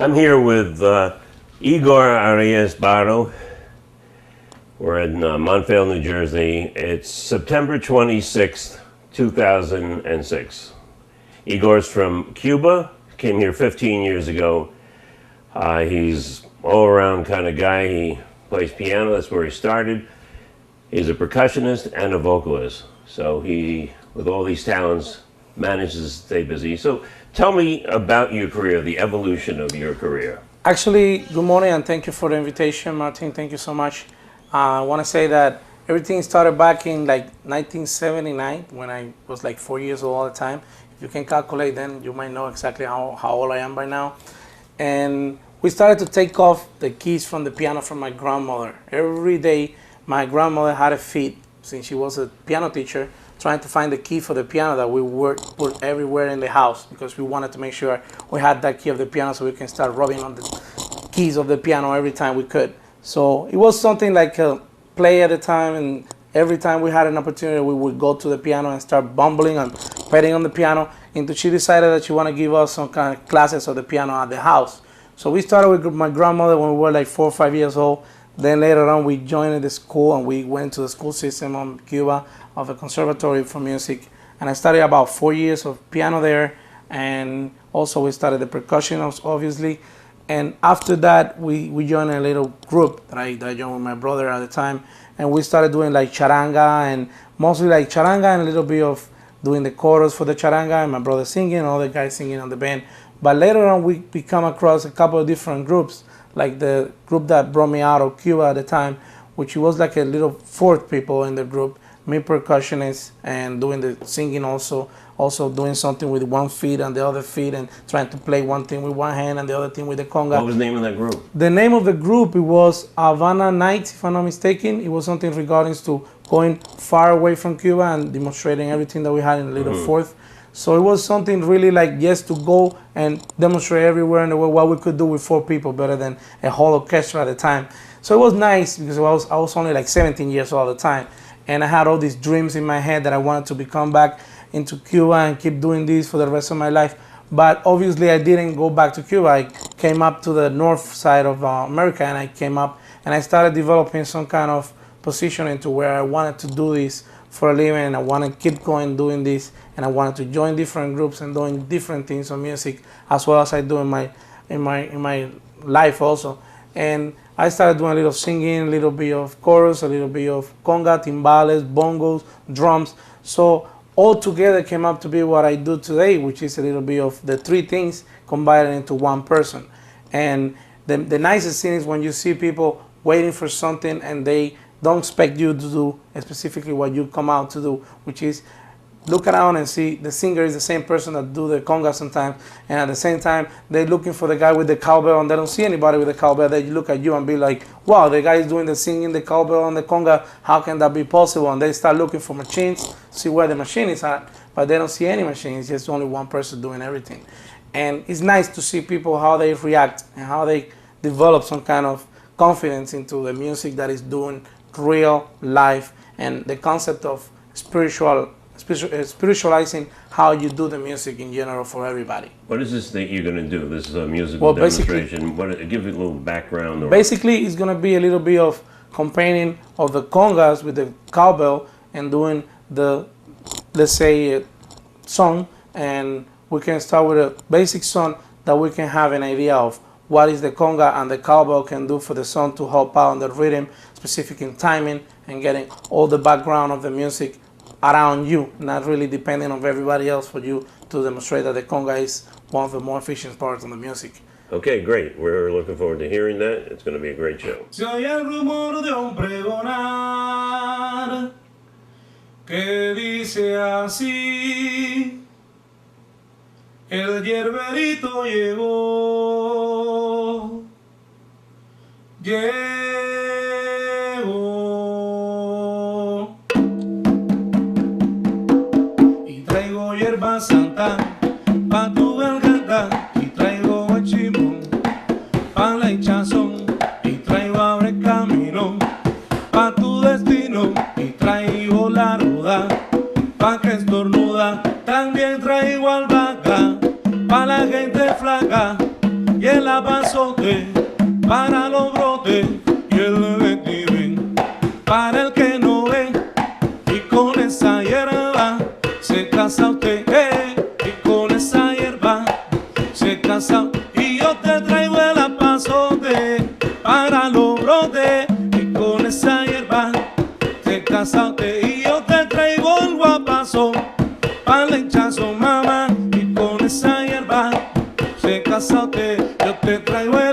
I'm here with Igor Arias. We're in Montvale, New Jersey. It's September 26th, 2006. Igor's from Cuba, came here 15 years ago. He's all-around kind of guy. He plays piano, that's where he started. He's a percussionist and a vocalist. So he, with all these talents, manages to stay busy. So tell me about your career, the evolution of your career. Actually, good morning and thank you for the invitation, Martin. Thank you so much. I want to say that everything started back in like 1979 when I was like 4 years old all the time. If you can calculate, then you might know exactly how old I am by now. And we started to take off the keys from the piano from my grandmother. Every day, my grandmother had a fit, since she was a piano teacher, trying to find the key for the piano that we would put everywhere in the house, because we wanted to make sure we had that key of the piano so we can start rubbing on the keys of the piano every time we could. So it was something like a play at a time, and every time we had an opportunity, we would go to the piano and start bumbling and petting on the piano until she decided that she wanted to give us some kind of classes of the piano at the house. So we started with my grandmother when we were like 4 or 5 years old. Then later on, we joined the school and we went to the school system on Cuba of a conservatory for music. And I studied about 4 years of piano there. And also we started the percussion, obviously. And after that, we joined a little group that I joined with my brother at the time. And we started doing like charanga, and mostly like charanga and a little bit of doing the chorus for the charanga and my brother singing and all the guys singing on the band. But later on, we come across a couple of different groups, like the group that brought me out of Cuba at the time, which was like a little 4th people in the group, me percussionist and doing the singing also doing something with one feet and the other feet and trying to play one thing with one hand and the other thing with the conga. What was the name of that group? The name of the group, it was Havana Nights, if I'm not mistaken. It was something regarding to going far away from Cuba and demonstrating everything that we had in the little 4th. So it was something really like, yes, to go and demonstrate everywhere in the world what we could do with 4 people better than a whole orchestra at the time. So it was nice because I was only like 17 years old at the time. And I had all these dreams in my head that I wanted to become back into Cuba and keep doing this for the rest of my life. But obviously I didn't go back to Cuba. I came up to the north side of America, and I came up and I started developing some kind of positioning to where I wanted to do this for a living, and I want to keep going doing this, and I wanted to join different groups and doing different things on music as well as I do in my life also. And I started doing a little singing, a little bit of chorus, a little bit of conga, timbales, bongos, drums. So all together came up to be what I do today, which is a little bit of the 3 things combined into one person. And the nicest thing is when you see people waiting for something and they don't expect you to do specifically what you come out to do, which is look around and see the singer is the same person that do the conga sometimes, and at the same time they're looking for the guy with the cowbell and they don't see anybody with the cowbell. They look at you and be like, wow, the guy is doing the singing, the cowbell and the conga, how can that be possible? And they start looking for machines, see where the machine is at, but they don't see any machine. It's just only one person doing everything. And it's nice to see people how they react and how they develop some kind of confidence into the music that is doing real life, and the concept of spiritualizing how you do the music in general for everybody. What is this that you're going to do? This is a musical demonstration. Give it a little background. Basically, it's going to be a little bit of comparing of the congas with the cowbell and doing the, let's say, song. And we can start with a basic song that we can have an idea of what is the conga and the cowbell can do for the song to help out on the rhythm, specific in timing, and getting all the background of the music around you, not really depending on everybody else, for you to demonstrate that the conga is one of the more efficient parts of the music. Okay, great. We're looking forward to hearing that. It's going to be a great show. Se oye el rumor de un pregonar que dice así: el hierberito llegó, llegó. Y traigo hierba santa pa' tu garganta, y traigo guachimón pa' la hinchazón, y traigo abre camino pa' tu destino, y traigo la ruda pa' que estornuda. También traigo albahaca pa' la gente flaca y en la guapazote para los brotes y el vestiven para el que no ve. Y con esa hierba se casa usted, y con esa hierba se casa. Y yo te traigo el apazote para los brotes y con esa hierba se casa usted. Y yo te traigo el guapazo para el hinchazo, mamá, y con esa hierba se casa usted. Yo te traigo el